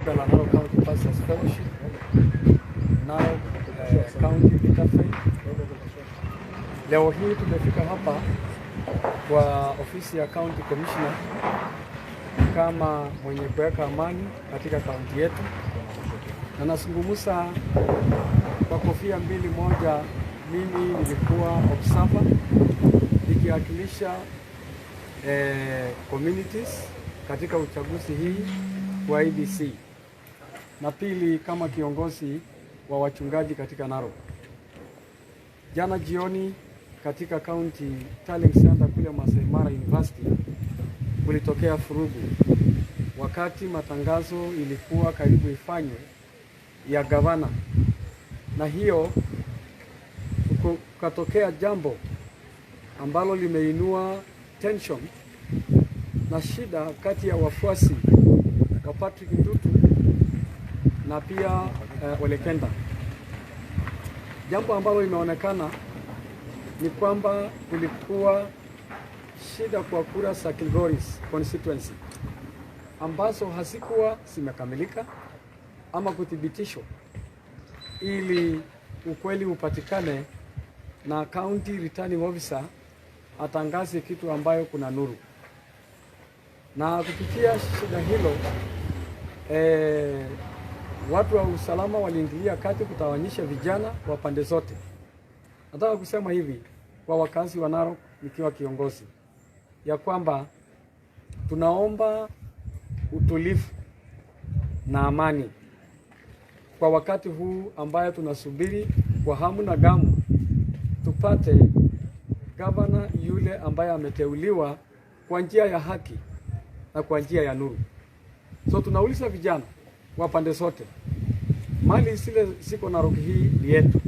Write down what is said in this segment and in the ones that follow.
shirika la Narok County Pastors Fellowship, Narok County Interfaith. Leo hii tumefika hapa kwa ofisi ya County Commissioner kama mwenye kuweka amani katika kaunti yetu, na nasungumusa kwa kofia mbili. Moja, mimi nilikuwa observer nikiwakilisha communities katika uchaguzi hii wa IEBC, na pili kama kiongozi wa wachungaji katika Narok. Jana jioni katika County Tallying Center kule Masai Mara University kulitokea furugu wakati matangazo ilikuwa karibu ifanywe ya gavana, na hiyo kukatokea jambo ambalo limeinua tension na shida kati ya wafuasi wa Patrick Ndutu na pia Ole Kenda. Jambo ambalo limeonekana ni kwamba kulikuwa shida kwa kura za Kilgoris constituency ambazo hazikuwa zimekamilika ama kuthibitishwa ili ukweli upatikane na county returning officer atangaze kitu ambayo kuna nuru. Na kupitia shida hilo watu wa usalama waliingilia kati kutawanyisha vijana wa pande zote. Nataka kusema hivi kwa wakazi wa Narok nikiwa kiongozi, ya kwamba tunaomba utulivu na amani kwa wakati huu ambayo tunasubiri kwa hamu na gamu tupate gavana yule ambaye ameteuliwa kwa njia ya haki na kwa njia ya nuru. So tunauliza vijana wa pande zote, mali zile siko Narok hii ni yetu.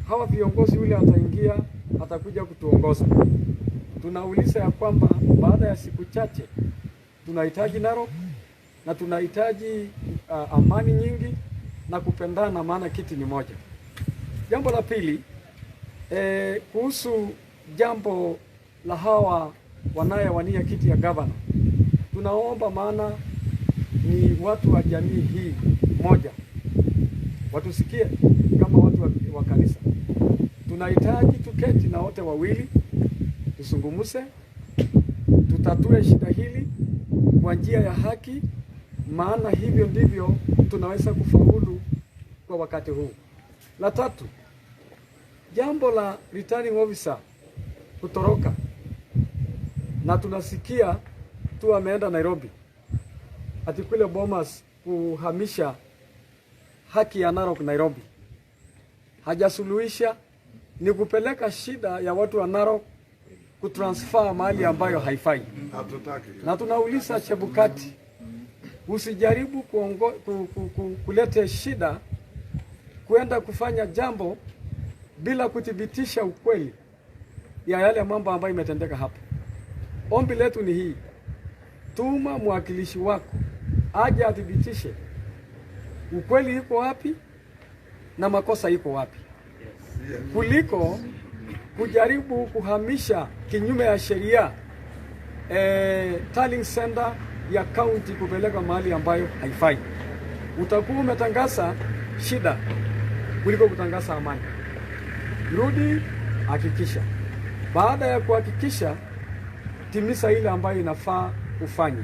Hawa viongozi yule ataingia atakuja kutuongoza. Tunauliza ya kwamba baada ya siku chache tunahitaji Narok na tunahitaji amani nyingi na kupendana, maana kiti ni moja. Jambo la pili, kuhusu jambo la hawa wanayewania kiti ya gavana, tunaomba, maana ni watu wa jamii hii moja, watusikie kama watu wa kanisa. Tunahitaji tuketi na wote wawili tusungumuse, tutatue shida hili kwa njia ya haki, maana hivyo ndivyo tunaweza kufaulu kwa wakati huu. La tatu, jambo la returning officer kutoroka, na tunasikia tu ameenda Nairobi ati kule Bomas kuhamisha haki ya Narok Nairobi. Hajasuluhisha, ni kupeleka shida ya watu wa Narok kutransfer mahali ambayo haifai. Na tunauliza Chebukati, usijaribu kulete shida kwenda kufanya jambo bila kuthibitisha ukweli ya yale mambo ambayo imetendeka hapa. Ombi letu ni hii, tuma mwakilishi wako aje athibitishe ukweli iko wapi na makosa iko wapi, kuliko kujaribu kuhamisha kinyume ya sheria tallying center ya county kupeleka mahali ambayo haifai. Utakuwa umetangaza shida kuliko kutangaza amani. Rudi, hakikisha. Baada ya kuhakikisha, timisa ile ambayo inafaa ufanye.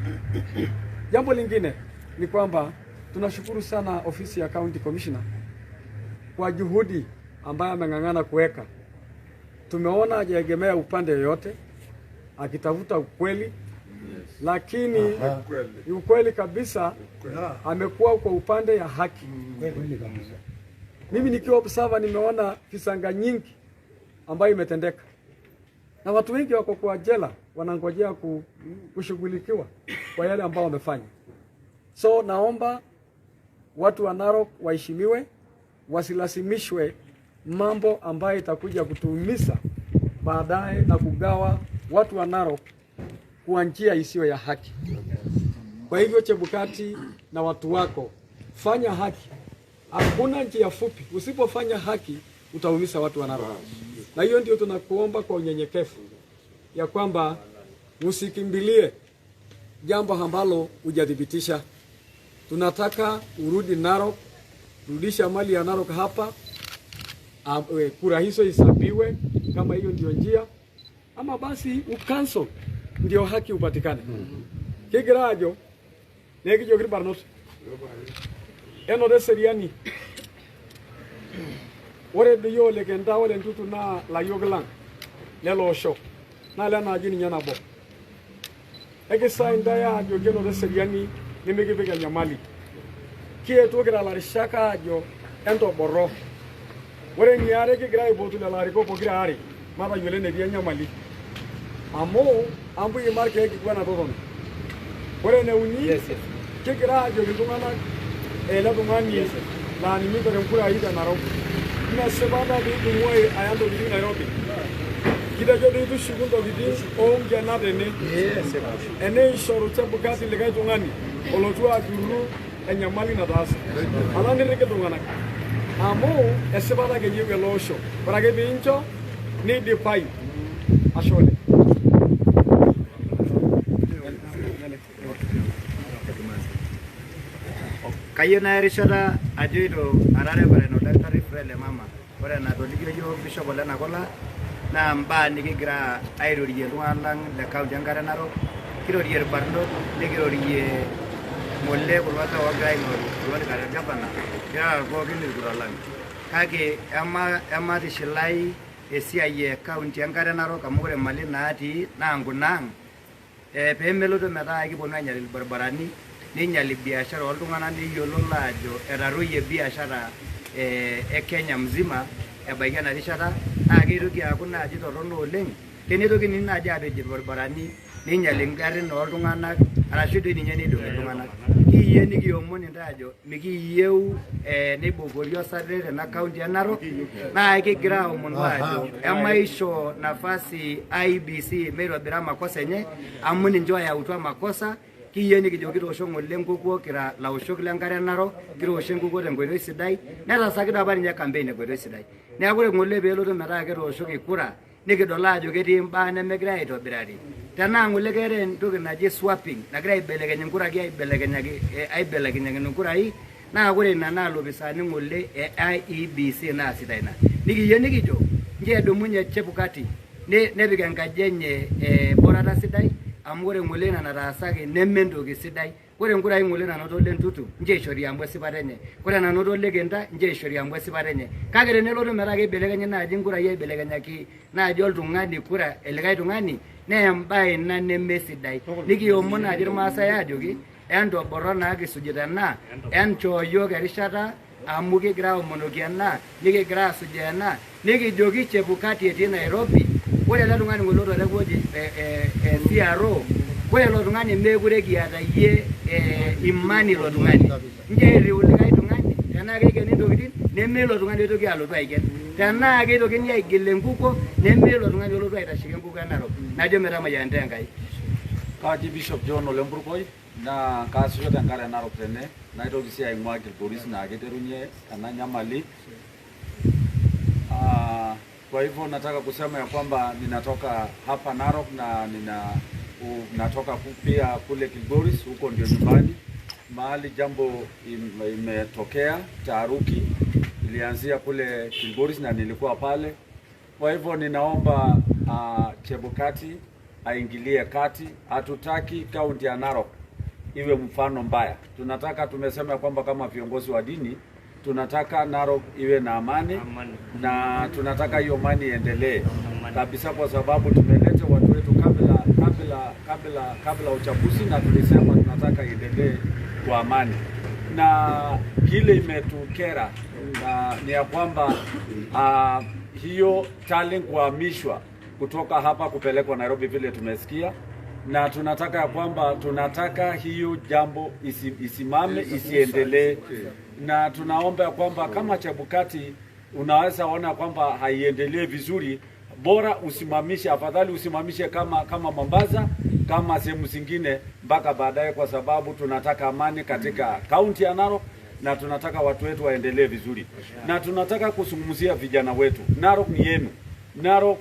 Jambo lingine ni kwamba tunashukuru sana ofisi ya County Commissioner kwa juhudi ambayo ameng'ang'ana kuweka. Tumeona hajaegemea upande yoyote akitafuta ukweli, lakini ukweli kabisa amekuwa kwa upande ya haki. Mimi nikiwa observer nimeona kisanga nyingi ambayo imetendeka, na watu wengi wako kwa jela wanangojea kushughulikiwa kwa yale ambao wamefanya. So naomba watu wa Narok waheshimiwe, wasilasimishwe mambo ambayo itakuja kutuumiza baadaye na kugawa watu wa Narok kwa njia isiyo ya haki. Kwa hivyo Chebukati na watu wako, fanya haki. Hakuna njia fupi. Usipofanya haki utaumiza watu wa Narok. Na hiyo ndio tunakuomba kwa unyenyekevu, ya kwamba usikimbilie jambo ambalo hujadhibitisha. tunataka urudi Narok, rudisha mali ya Narok hapa. Kura hizo isabiwe kama hiyo ndio njia, ama basi ucancel ndio haki upatikane. Kigirajo neki jogri barnot eno de seriani ore de yo legenda wale ntutu na la yoglang lelo show na la na jini nyana bo ege sainda ya jo geno de seriani nimege bega nyamali kie to gira la rishaka jo ento borro ore nyare ke gira ibotu la riko po gira ari maba yole ne dia nyamali amo ambu imarke ke kwana to don ore ne unyi ke gira jo ngana la dungani la ni mi ko kura ida Narok na sebada di dumoy ayando di Nairobi kita jadi itu segundo di on jana dene ene shoro tabukati lega dungani olotua dulu enyamali na das ala ni reke dungana amo sebada ke yuge losho para ke bincho ni di pai ashole Kayena rishara ajudo arare bare no daktari frele mama bare na do ligire yo bishop wala na kola na mba nigira airo riye lang da kaw jangara Narok kiro riye barno nigiro riye molle ko wata wa gai no wala kara japana ya go gini guralang kage amma di shilai esiaye kaw jangara Narok amore mali na ati na ngunang pe melodo meta ki bonanya barbarani ninyali biashara waltungana ni yolola ajo eraruye biashara Kenya mzima ebaigana rishara agiruki hakuna ajito rono oleng kenitoki nina aja abeje barbarani ninyali ngarin waltungana arashudu ninyani do waltungana kiye nikiomoni ndajo mikiyeu nibogorio sadere na county ya Narok na kigira omonwa ajo emaisho nafasi IBC mero bira makosa yenye amuni njoo ya utwa makosa kiyeni kijokiro oshongo lenguko kira la oshokile ngare Narok kiro oshenguko tengoito sidai neta sakida apa ninye campaign engoito sidai neeku ngole peeloto metaa kiro oshoki kura nikidola ajo ketii mbaa nemegira aitobirari tenaa ngole kere entoki naji swapping nagira aibelekeny nkuraki aibelekenyaki nkurai naa kore ina naa lopisani ngole IEBC naa sidai na nikiyeni kijo nje edumunye chepukati nepik enkaji enye borata sidai amu ore ngole na natasaki nemendoki sidai ore nkurai ngole na noto lentutu nje ishori ambwe sipatenye ore na noto legenda nje ishori ambwe sipatenye kake teneloto metaa keibelekenye naaji nkurai aibelekenyaki naaji oltung'ani kura elikai tung'ani nembae ina nemesidai nikiomon naaji irmaasai ajoki entoborro naa kisujita ena enchoo yiok erishata amu kigira aomonoki ena nikigira asujaa ena nikijoki Chebukati etii Nairobi ore ele tung'ani ngoloto tewoji CRO ore ilo tung'ani mekure kiata yie imani ilo tung'ani nje eriu likai tung'ani tenaa keikeni ntokitin neme ilo tung'ani oitoki alotu aiken tenaa keitokini aigil enkukuo neme ilo tung'ani olotu aitasheki enkukuo e Narok najo metamayianita Enkai. Kaji Bishop John Olemburkoi na kaasisho tenkare Narok tene naitoki sii aing'ua Kilgoris naa kiterunye ena nyamali. Kwa hivyo nataka kusema ya kwamba ninatoka hapa Narok na natoka pia kule Kilgoris, huko ndio nyumbani mahali jambo imetokea. Taharuki ilianzia kule Kilgoris na nilikuwa pale. Kwa hivyo ninaomba Chebukati aingilie kati. Hatutaki kaunti ya Narok iwe mfano mbaya. Tumesema kwamba kama viongozi wa dini tunataka Narok iwe na amani na tunataka hiyo amani iendelee kabisa, kwa sababu tumeleta watu wetu kabla uchaguzi na tulisema tunataka iendelee kwa amani. Na kile imetukera ni ya kwamba hiyo talent kuhamishwa kutoka hapa kupelekwa Nairobi vile tumesikia, na tunataka ya kwamba tunataka hiyo jambo isimame, isiendelee. Na tunaomba kwamba kama Chebukati unaweza ona kwamba haiendelee vizuri, bora usimamishe, afadhali usimamishe kama Mombasa, kama sehemu zingine mpaka baadaye, kwa sababu tunataka amani katika kaunti ya Narok na tunataka watu wetu waendelee vizuri. Na tunataka kusungumzia vijana wetu. Narok ni yenu. Narok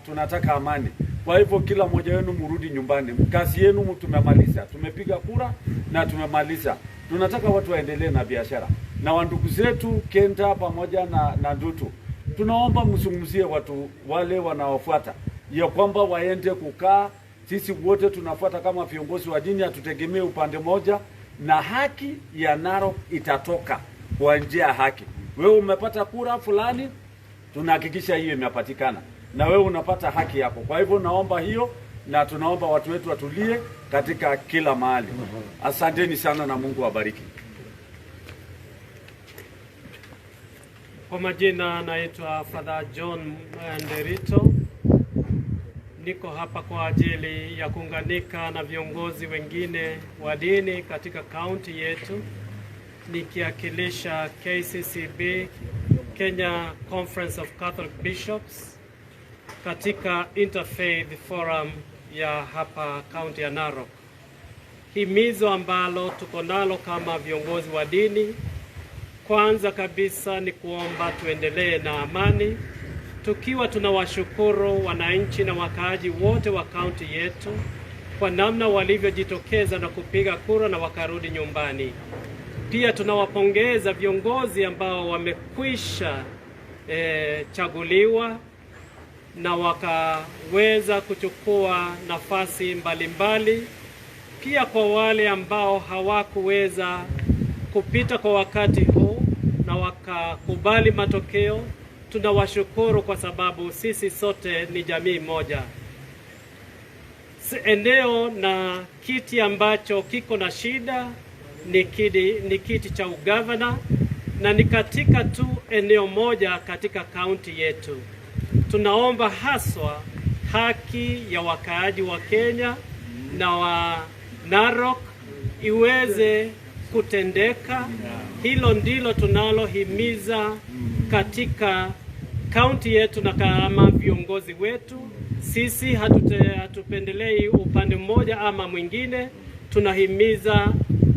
tunataka amani. Kwa hivyo kila mmoja wenu mrudi nyumbani. Kazi yenu tumemaliza. Tumepiga kura na tumemaliza. tunataka watu waendelee na biashara. Na wandugu zetu Kenta pamoja na Ndutu, tunaomba msungumzie watu wale wanaofuata ya kwamba waende kukaa. Sisi wote tunafuata kama viongozi wa dini, hatutegemee upande moja, na haki ya Narok itatoka kwa njia ya haki. Wewe umepata kura fulani, tunahakikisha hiyo imepatikana, na wewe unapata haki yako. Kwa hivyo naomba hiyo, na tunaomba watu wetu watulie katika kila mahali. Asanteni sana na Mungu awabariki. Kwa majina naitwa Father John Nderito. Niko hapa kwa ajili ya kuunganika na viongozi wengine wa dini katika kaunti yetu, nikiwakilisha KCCB, Kenya Conference of Catholic Bishops, katika Interfaith Forum ya hapa kaunti ya Narok. Himizo ambalo tuko nalo kama viongozi wa dini, kwanza kabisa ni kuomba tuendelee na amani, tukiwa tunawashukuru wananchi na wakaaji wote wa kaunti yetu kwa namna walivyojitokeza na kupiga kura na wakarudi nyumbani. Pia tunawapongeza viongozi ambao wamekwisha chaguliwa na wakaweza kuchukua nafasi mbalimbali. Pia kwa wale ambao hawakuweza kupita kwa wakati huu na wakakubali matokeo, tunawashukuru kwa sababu sisi sote ni jamii moja. Eneo na kiti ambacho kiko na shida ni kiti cha ugavana, na ni katika tu eneo moja katika kaunti yetu. Tunaomba haswa haki ya wakaaji wa Kenya na wa Narok iweze kutendeka. Hilo ndilo tunalohimiza katika kaunti yetu, na kama viongozi wetu sisi hatupendelei upande mmoja ama mwingine. Tunahimiza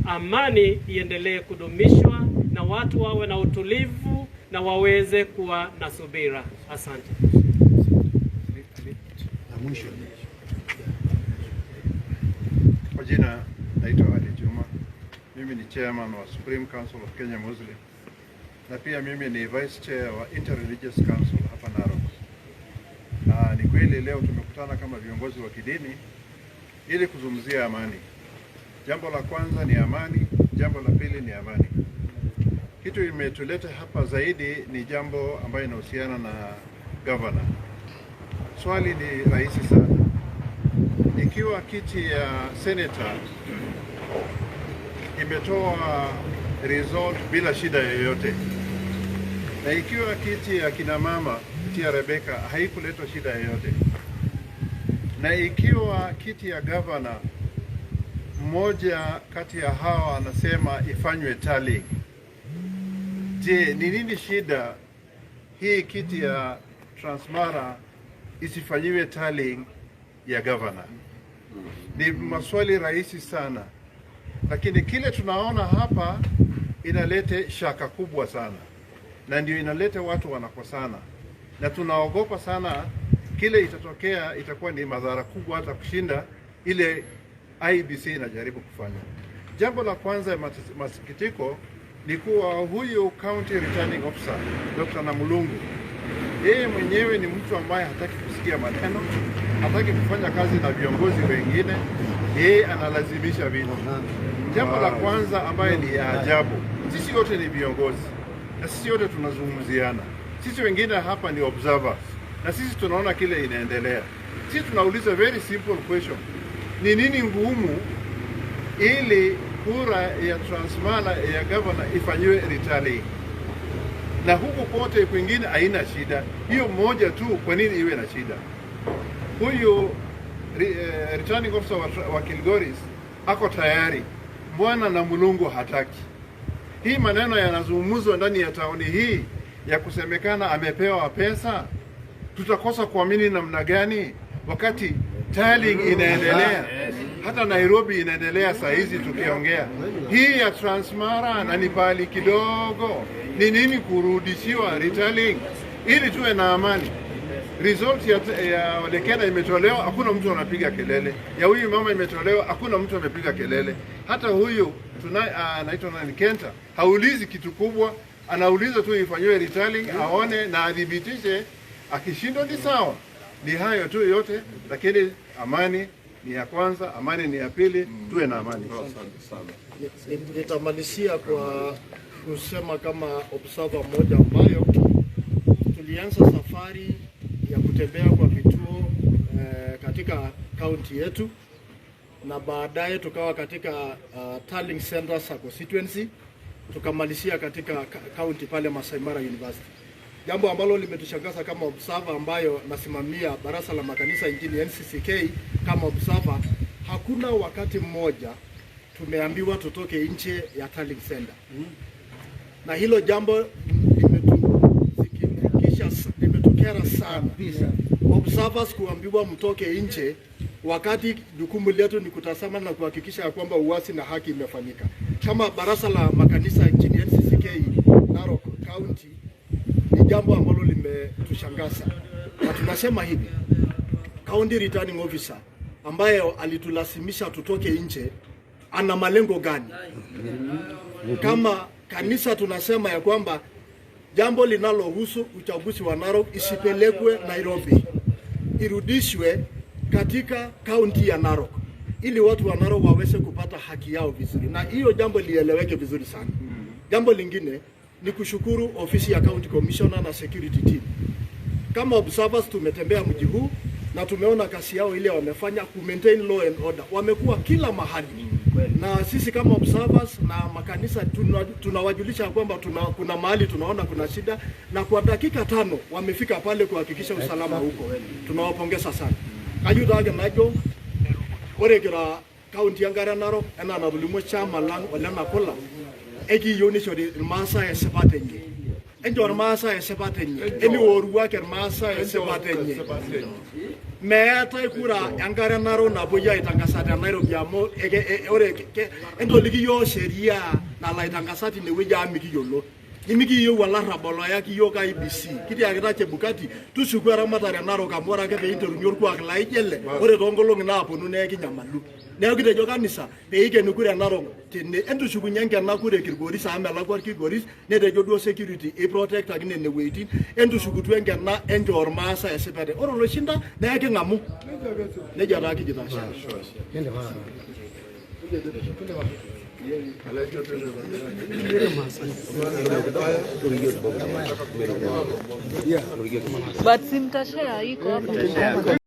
amani iendelee kudumishwa na watu wawe na utulivu na waweze kuwa na subira. Asante. Kwa jina naitwa Ali Juma. Mimi ni chairman wa Supreme Council of Kenya Muslim, na pia mimi ni vice chair wa Interreligious Council hapa Narok. Ni kweli leo tumekutana kama viongozi wa kidini ili kuzungumzia amani. Jambo la kwanza ni amani, jambo la pili ni amani. Kitu imetuleta hapa zaidi ni jambo ambayo inahusiana na governor. Swali ni rahisi sana. Ikiwa kiti ya senator imetoa result bila shida yoyote, na ikiwa kiti ya kina mama, kiti ya Rebecca haikuleta shida yoyote, na ikiwa kiti ya governor mmoja kati ya hawa anasema ifanywe tally, je, ni nini shida hii kiti ya Transmara isifanyiwe tally ya governor? Ni maswali rahisi sana, lakini kile tunaona hapa inaleta shaka kubwa sana, na ndio inaleta watu wanakosana, na tunaogopa sana kile itatokea itakuwa ni madhara kubwa hata kushinda ile IBC inajaribu kufanya. Jambo la kwanza ya masikitiko ni kuwa huyu county returning officer Dr. Namulungu, yeye mwenyewe ni mtu ambaye hataki kusikia maneno, hataki kufanya kazi na viongozi wengine, yeye analazimisha vitu. Jambo la kwanza ambaye ni ya ajabu, sisi wote ni viongozi na sisi wote tunazungumziana. Sisi wengine hapa ni observers na sisi tunaona kile inaendelea. Sisi tunauliza very simple question: ni nini ngumu ili kura ya Transmara ya governor ifanywe retally? Na huku kote kwingine haina shida, hiyo moja tu, kwa nini iwe na shida? Huyu returning officer wa Kilgoris ako tayari, Bwana na Mulungu hataki. Hii maneno yanazungumzwa ndani ya tauni hii ya kusemekana amepewa pesa. Tutakosa kuamini namna gani wakati tallying inaendelea? Hata Nairobi inaendelea saa hizi tukiongea. Hii ya Transmara na ni pali kidogo. Ni nini kurudishiwa retallying ili tuwe na amani? Result ya Lekena imetolewa, hakuna mtu anapiga kelele. Ya huyu mama imetolewa, hakuna mtu amepiga kelele. Hata huyu anaitwa nani, Kenta, haulizi kitu kubwa, anauliza tu ifanywe retallying, aone na adhibitishe. Akishindwa ni sawa. Ni hayo tu yote, lakini amani ni ya kwanza, amani ni ya pili, tuwe na amani. Nitamalizia kwa kusema kama observer mmoja ambayo tulianza safari ya kutembea kwa vituo katika kaunti yetu, na baadaye tukawa katika tallying centers constituency, tukamalizia katika kaunti pale Masai Mara University. Jambo ambalo limetushangaza kama observer ambayo nasimamia baraza la makanisa nchini NCCK kama observer, hakuna wakati mmoja tumeambiwa tutoke nje ya tallying center. Na hilo jambo limetukera sana. Observers kuambiwa mtoke nje wakati jukumu letu ni kutazama na kuhakikisha ya kwamba uwazi na haki imefanyika. Kama baraza la makanisa nchini NCCK Narok County, ni jambo ambalo limetushangaza. Na tunasema hivi, County Returning Officer ambaye alitulazimisha tutoke nje ana malengo gani? Kama kanisa tunasema ya kwamba jambo linalohusu uchaguzi wa Narok isipelekwe Nairobi, irudishwe katika kaunti ya Narok ili watu wa Narok waweze kupata haki yao vizuri, na hiyo jambo lieleweke vizuri sana. Jambo lingine ni kushukuru ofisi ya County Commissioner na security team. Kama observers tumetembea mji huu na tumeona kazi yao ile wamefanya ku maintain law and order. Wamekuwa kila mahali. Na sisi kama observers na makanisa tunawajulisha kwamba kuna mahali tunaona kuna shida, na kwa dakika 5 wamefika pale kuhakikisha usalama huko. Tunawapongeza sana. Kayudaga najo orekira kaunti ya Narok ena na bulimo chama lang wala na kola eki yoni shori masa ya sepatenye enjor masa ya sepatenye eni woruwa ker masa ya sepatenye meata ikura yangara Narok na boya itangasata Nairobi amo ore endo ligi yo sheria na la itangasati ne weja amiki yolo imiki yo wala rabolo ya ki yo ka IBC kiti akita chebukati tushukura matare Narok amora ke be interunyor kwa la ijele ore dongolong na aponu ne kinyamalu ne okite jo kanisa be ike nukure Narok tene endu shukunyange na kure kirgoris amela kwa kirgoris ne de jo do security e protect agine ne waiting endu shukutu enge na enjor masa esepede oro lo shinda ne yake ngamu ne jara ki jitasha nende ba but simtashare iko hapo.